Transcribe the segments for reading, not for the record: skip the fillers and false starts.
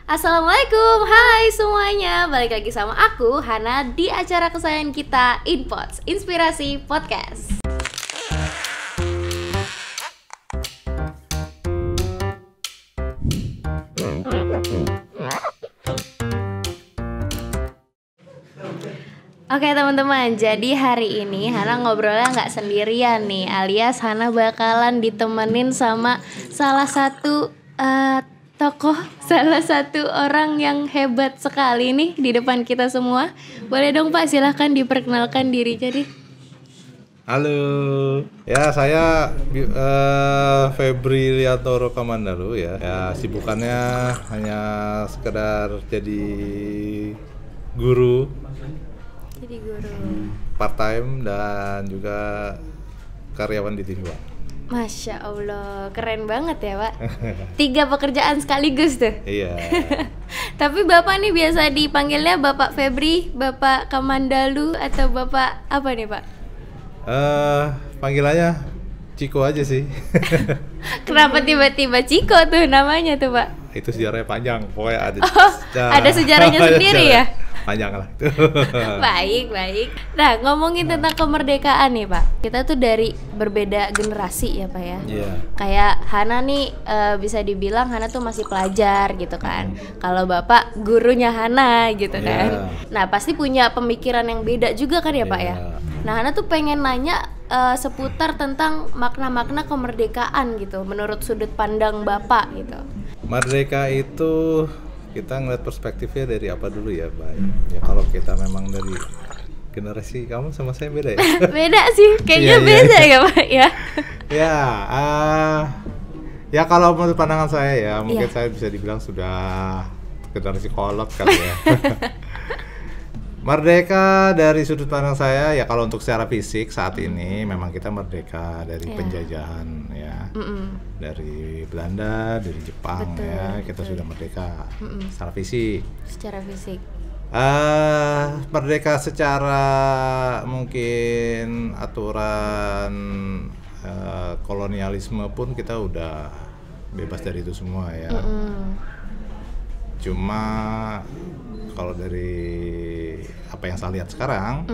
Assalamualaikum, hai semuanya. Balik lagi sama aku, Hana, di acara kesayangan kita, Inpods, Inspirasi Podcast. Oke teman-teman, jadi hari ini Hana ngobrolnya nggak sendirian nih, alias Hana bakalan ditemenin sama salah satu tokoh, salah satu orang yang hebat sekali nih di depan kita semua. Boleh dong Pak, silahkan diperkenalkan diri jadi. Halo, ya saya Febri Liatoro Kamandalu ya. Ya sibukannya hanya sekedar jadi guru. Jadi guru. Part time dan juga karyawan di Timba. Masya Allah, keren banget ya Pak. 3 pekerjaan sekaligus tuh. Iya. Tapi Bapak nih biasa dipanggilnya Bapak Febri, Bapak Kamandalu, atau Bapak apa nih Pak? Panggilannya Ciko aja sih. Kenapa tiba-tiba Ciko tuh namanya tuh Pak? Itu sejarahnya panjang, pokoknya ada. Ada sejarahnya sendiri ya? Panjang lah itu. Baik. Nah, ngomongin tentang kemerdekaan nih Pak, kita tuh dari berbeda generasi ya Pak ya. Iya. Kayak Hana nih bisa dibilang Hana tuh masih pelajar gitu kan. Kalau Bapak gurunya Hana gitu kan. Nah pasti punya pemikiran yang beda juga kan ya Pak ya. Nah Hana tuh pengen nanya seputar tentang makna-makna kemerdekaan gitu, menurut sudut pandang Bapak gitu. Merdeka itu kita ngeliat perspektifnya dari apa dulu ya, Bay? Ya kalau kita memang dari generasi kamu sama saya beda ya? Beda sih, kayaknya beda ya Pak ya. Ya kalau menurut pandangan saya ya, mungkin saya bisa dibilang sudah generasi kolot kali ya. Merdeka dari sudut pandang saya ya, kalau untuk secara fisik saat ini memang kita merdeka dari penjajahan ya. Dari Belanda, dari Jepang. Betul, ya kita sudah merdeka secara fisik. Secara fisik. Merdeka secara mungkin aturan kolonialisme pun kita udah bebas dari itu semua ya. Cuma kalau dari apa yang saya lihat sekarang,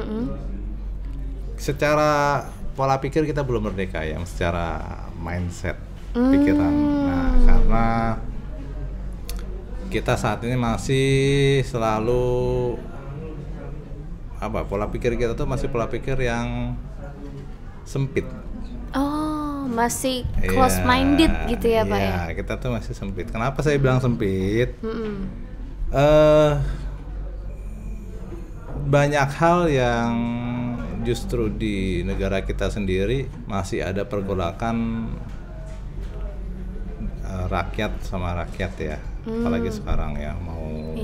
secara pola pikir kita belum merdeka ya, secara mindset pikiran. Nah, karena kita saat ini masih selalu pola pikir kita tuh masih pola pikir yang sempit. Oh, masih close minded gitu ya Pak ya? Iya, kita tuh masih sempit. Kenapa saya bilang sempit? Banyak hal yang justru di negara kita sendiri masih ada pergolakan rakyat sama rakyat ya, apalagi sekarang ya mau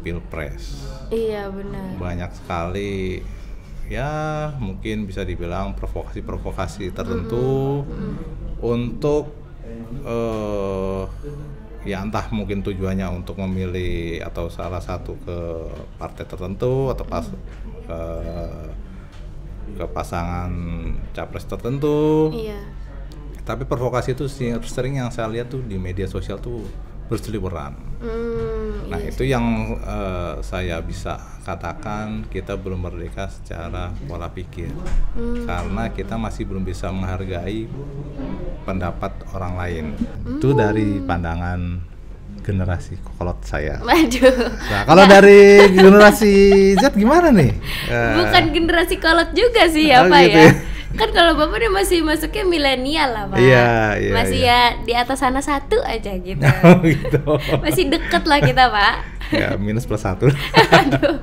pilpres. Iya benar. Banyak sekali ya, mungkin bisa dibilang provokasi tertentu untuk ya entah mungkin tujuannya untuk memilih atau salah satu ke partai tertentu atau ke pasangan capres tertentu. Iya. Tapi provokasi itu sering yang saya lihat tuh di media sosial tuh berseliweran. Nah itu yang saya bisa katakan kita belum merdeka secara pola pikir, karena kita masih belum bisa menghargai pendapat orang lain. Itu dari pandangan generasi kolot saya. Waduh. Nah kalau dari generasi Z gimana nih? Bukan generasi kolot juga sih ya Pak gitu ya. Kan kalau Bapak dia masih masuknya milenial lah Pak. Iya. Masih ya di atas sana 1 aja gitu. Gitu. Masih deket lah kita Pak. Ya minus plus 1. Aduh.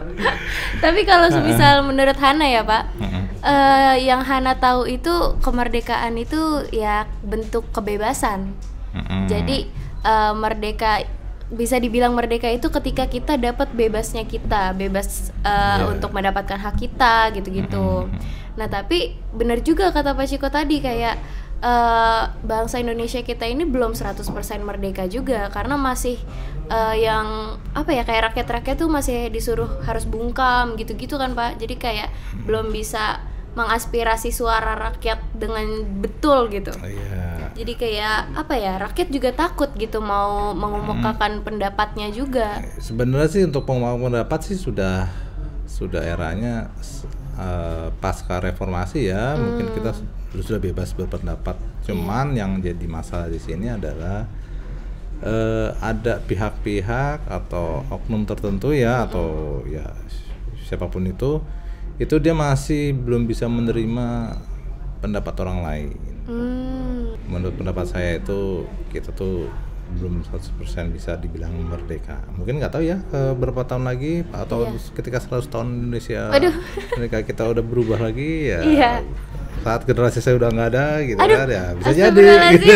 Tapi kalau misal menurut Hana ya Pak, yang Hana tahu itu kemerdekaan itu ya bentuk kebebasan. Jadi merdeka, bisa dibilang merdeka itu ketika kita dapat bebasnya kita, bebas untuk mendapatkan hak kita gitu-gitu. Nah tapi benar juga kata Pak Ciko tadi, kayak bangsa Indonesia kita ini belum 100% merdeka juga, karena masih yang kayak rakyat-rakyat tuh masih disuruh harus bungkam gitu-gitu kan Pak. Jadi kayak belum bisa mengaspirasi suara rakyat dengan betul gitu. Iya. Jadi kayak apa ya, rakyat juga takut gitu mau mengemukakan pendapatnya juga. Sebenarnya sih untuk pengemukakan pendapat sih sudah eranya pasca reformasi ya. Mungkin kita sudah bebas berpendapat. Cuman yang jadi masalah di sini adalah ada pihak-pihak atau oknum tertentu ya, atau ya siapapun itu dia masih belum bisa menerima pendapat orang lain. Menurut pendapat saya itu kita tuh belum 100% bisa dibilang merdeka. Mungkin nggak tahu ya beberapa tahun lagi atau ketika 100 tahun Indonesia mereka kita udah berubah lagi ya. Saat generasi saya udah nggak ada gitu kan ya, bisa jadi gitu.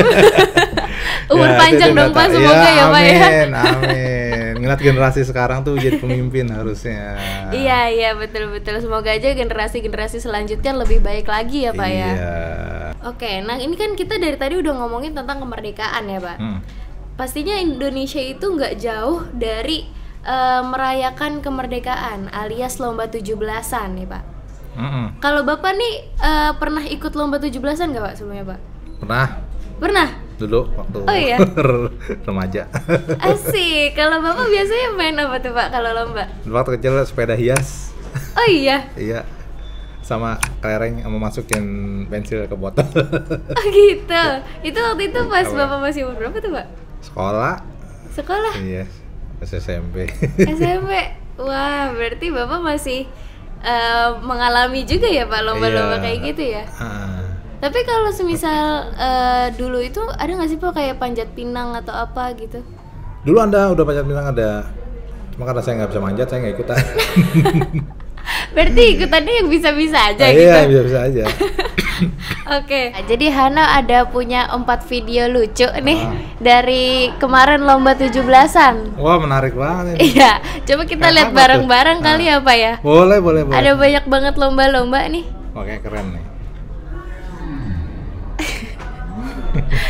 Umur panjang dong Pak, semoga ya Pak ya. Amin. Ngeliat generasi sekarang tuh jadi pemimpin harusnya. Iya betul. Semoga aja generasi selanjutnya lebih baik lagi ya Pak ya. Oke, nah ini kan kita dari tadi udah ngomongin tentang kemerdekaan ya Pak. Pastinya Indonesia itu nggak jauh dari merayakan kemerdekaan alias lomba 17-an nih Pak. Kalau Bapak nih pernah ikut lomba 17-an nggak Pak sebelumnya Pak? Pernah? Dulu waktu remaja. Asik. Kalau Bapak biasanya main apa tuh Pak kalau lomba? Waktu kecil sepeda hias. Oh iya? Iya. Sama kelereng sama masukin pensil ke botol. Oh gitu. Itu waktu itu pas Bapak masih umur berapa tuh Pak? Sekolah? Iya. SMP. Wah, berarti Bapak masih mengalami juga ya Pak lomba-lomba kayak gitu ya? Tapi kalau semisal dulu itu ada nggak sih Pak kayak panjat pinang atau apa gitu? Dulu udah panjat pinang ada. Cuma karena saya nggak bisa manjat, saya nggak ikutan. Berarti ikutannya yang bisa-bisa aja gitu? Iya, bisa-bisa aja. Oke, jadi Hana ada punya 4 video lucu nih dari kemarin lomba 17-an. Wah, menarik banget ini. Iya, coba kita lihat bareng-bareng kali ya Pak ya? Boleh. Ada banyak banget lomba-lomba nih. Oke, keren nih.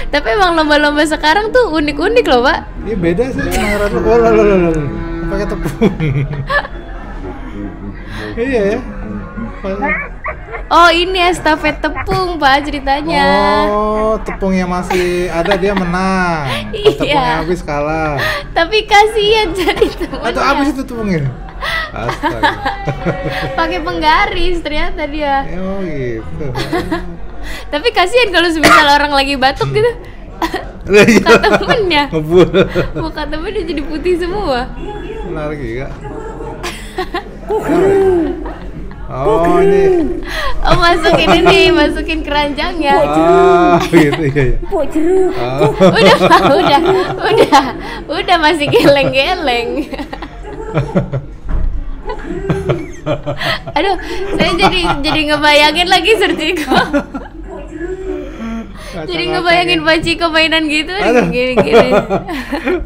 Tapi emang lomba-lomba sekarang tuh unik-unik loh Pak. Iya beda sih, pakai tepung. Iya ya. Oh ini estafet tepung Pak ceritanya. Oh tepungnya masih ada dia menang. Tepungnya habis kalah. Tapi kasihan jadi temennya. Atau habis itu tepungnya. Astaga. Pakai penggaris ternyata dia. Oh gitu. Tapi kasihan kalau semisal orang lagi batuk gitu. Muka temennya. Muka temennya jadi putih semua. Menarik juga. Oh ini. Oh masukin keranjangnya. Gitu ya. Udah masih geleng-geleng. Aduh, saya jadi ngebayangin lagi Serjiko. Jadi ngebayangin Pak Ciko mainan gitu gini.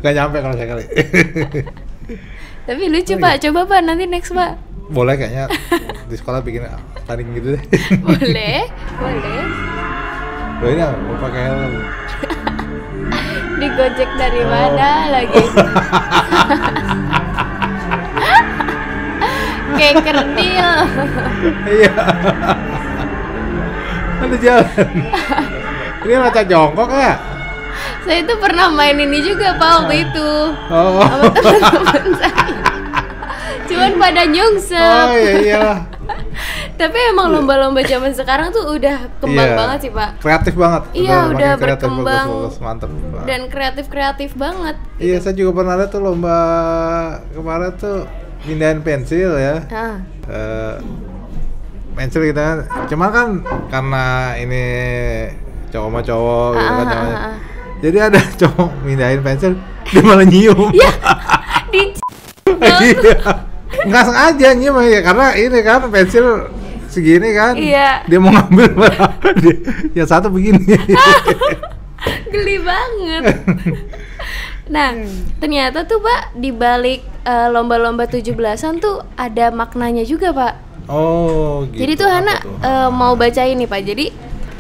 Gak nyampe kalau saya kali. Tapi lucu Pak, coba Pak nanti next Pak. Boleh kayaknya di sekolah bikin tanding gitu deh. Boleh. Loh ini mau pakai helm. Digojek dari mana lagi? Kayak kerdil. Iya. Ada jalan. Ini macam jongkok ya? Saya itu pernah main ini juga Pak waktu itu. Sama teman-teman saya. Cuman pada nyungsep. Oh iya. Tapi emang lomba-lomba zaman sekarang tuh udah kembang banget sih Pak. Kreatif banget. Iya udah berkembang. Bagus, mantep. Dan kreatif banget. Iya saya juga pernah ada tuh lomba kemarin tuh pindahin pensil ya. Pensil gitu kan. Cuma kan karena ini cowok sama cowok gitu kan namanya. Jadi ada cowok mindahin pensil, dia malah nyium. Iya. Nggak sengaja nyium ya karena ini kan pensil segini kan. Iya. Dia mau ngambil malah yang satu begini. Geli banget. Nah, ternyata tuh Pak di balik lomba-lomba 17-an tuh ada maknanya juga Pak. Oh gitu. Jadi tuh Hana mau bacain nih Pak. Jadi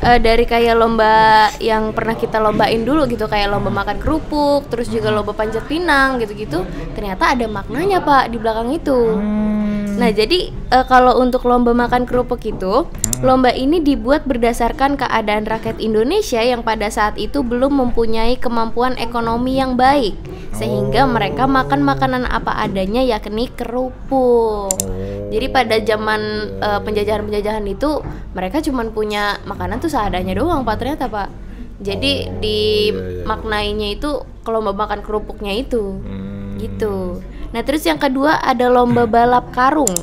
dari kayak lomba yang pernah kita lombain dulu gitu, kayak lomba makan kerupuk, terus juga lomba panjat pinang gitu-gitu, ternyata ada maknanya Pak di belakang itu. Nah jadi kalau untuk lomba makan kerupuk itu Lomba ini dibuat berdasarkan keadaan rakyat Indonesia yang pada saat itu belum mempunyai kemampuan ekonomi yang baik, sehingga mereka makan makanan apa adanya, yakni kerupuk. Jadi pada zaman penjajahan-penjajahan itu mereka cuma punya makanan tuh seadanya doang Pak, ternyata Pak. Jadi dimaknainya itu kalau lomba makan kerupuknya itu gitu. Nah terus yang kedua ada lomba balap karung.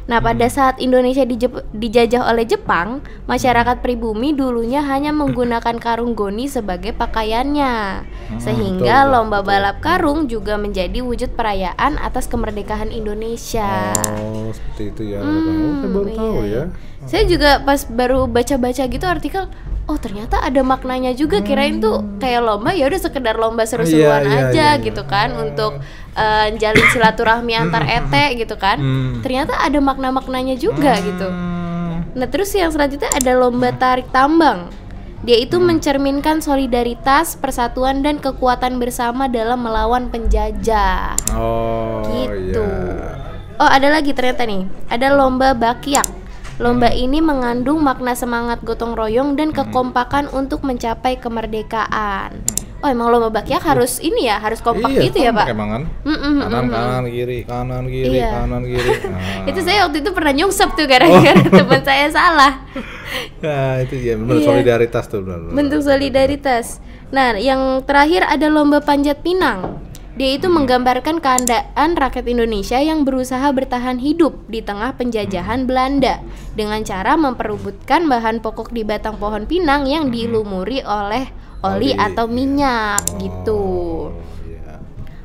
Nah pada saat Indonesia dijajah oleh Jepang, masyarakat pribumi dulunya hanya menggunakan karung goni sebagai pakaiannya, sehingga lomba balap karung juga menjadi wujud perayaan atas kemerdekaan Indonesia. Oh seperti itu ya. Saya baru tahu ya. Saya juga pas baru baca-baca gitu artikel, oh ternyata ada maknanya juga. Kirain tuh kayak lomba ya udah sekedar lomba seru-seruan aja gitu kan, untuk jalin silaturahmi antar ete gitu kan. Ternyata ada makna-maknanya juga gitu. Nah terus yang selanjutnya ada lomba tarik tambang. Dia itu mencerminkan solidaritas, persatuan dan kekuatan bersama dalam melawan penjajah. Gitu. Oh ada lagi ternyata nih, ada lomba bakyak. Lomba ini mengandung makna semangat gotong royong dan kekompakan untuk mencapai kemerdekaan. Oh emang lomba bakyak harus ini ya, harus kompak gitu ya Pak? Emang kan? Kanan kiri, kanan kiri, kanan kiri. Itu saya waktu itu pernah nyungsep tuh gara-gara teman saya salah. Nah itu ya benar, solidaritas tuh benar. Bentuk solidaritas. Nah yang terakhir ada lomba panjat pinang. Dia itu menggambarkan keadaan rakyat Indonesia yang berusaha bertahan hidup di tengah penjajahan Belanda dengan cara memperebutkan bahan pokok di batang pohon pinang yang dilumuri oleh oli atau minyak gitu.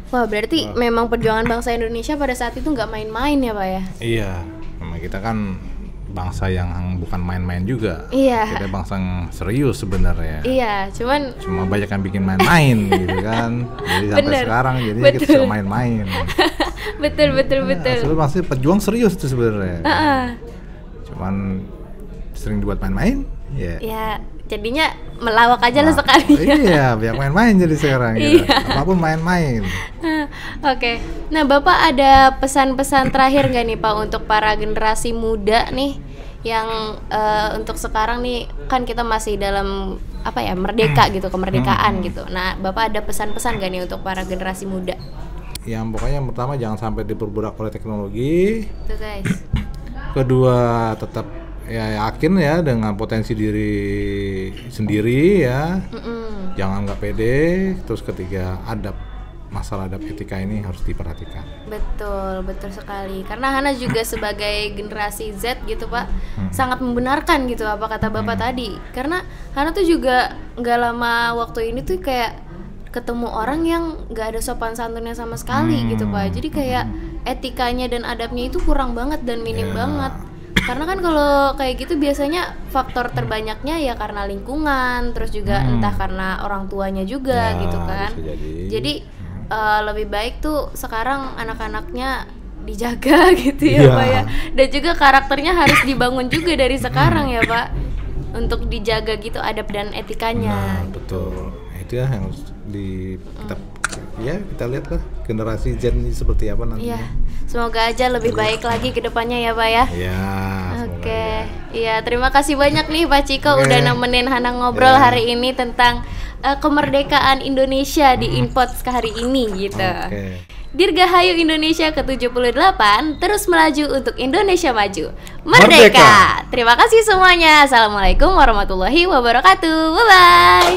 Wah berarti memang perjuangan bangsa Indonesia pada saat itu nggak main-main ya Pak ya? Iya, memang kita kan bangsa yang bukan main-main juga. Kita bangsa yang serius sebenarnya. Cuma banyak yang bikin main-main gitu kan. Jadi sampai sekarang jadinya kita suka main-main. betul. Sebenarnya maksudnya pejuang serius itu sebenarnya. Cuman sering dibuat main-main. Ya jadinya melawak aja lah sekali. Iya, banyak main-main jadi sekarang gitu. Apapun main-main. Oke. Nah, Bapak ada pesan-pesan terakhir nggak nih Pak untuk para generasi muda nih yang untuk sekarang nih kan kita masih dalam merdeka gitu, kemerdekaan gitu. Nah, Bapak ada pesan-pesan nggak nih untuk para generasi muda? Yang pokoknya yang pertama jangan sampai diperbudak oleh teknologi. Tuh guys. Kedua tetap yakin ya dengan potensi diri sendiri ya. Jangan nggak pede. Terus ketiga masalah adab etika ini harus diperhatikan. Betul sekali. Karena Hana juga sebagai generasi Z gitu Pak, sangat membenarkan gitu apa kata Bapak tadi. Karena Hana tuh juga nggak lama waktu ini tuh kayak ketemu orang yang nggak ada sopan santunnya sama sekali gitu Pak. Jadi kayak etikanya dan adabnya itu kurang banget dan minim banget. Karena kan kalau kayak gitu biasanya faktor terbanyaknya ya karena lingkungan, terus juga entah karena orang tuanya juga gitu kan. Jadi lebih baik tuh sekarang anak-anaknya dijaga gitu ya Pak ya. Dan juga karakternya harus dibangun juga dari sekarang ya Pak, untuk dijaga gitu adab dan etikanya. Betul. Itu ya yang harus kita lihat lah generasi Z ini seperti apa nanti. Semoga aja lebih baik lagi ke depannya ya Pak ya. Oke. Iya, terima kasih banyak nih Pak Ciko udah nemenin Hana ngobrol hari ini tentang kemerdekaan Indonesia di Infot hari ini gitu. Dirgahayu Indonesia ke-78 terus melaju untuk Indonesia maju. Merdeka. Terima kasih semuanya. Assalamualaikum warahmatullahi wabarakatuh. Bye bye.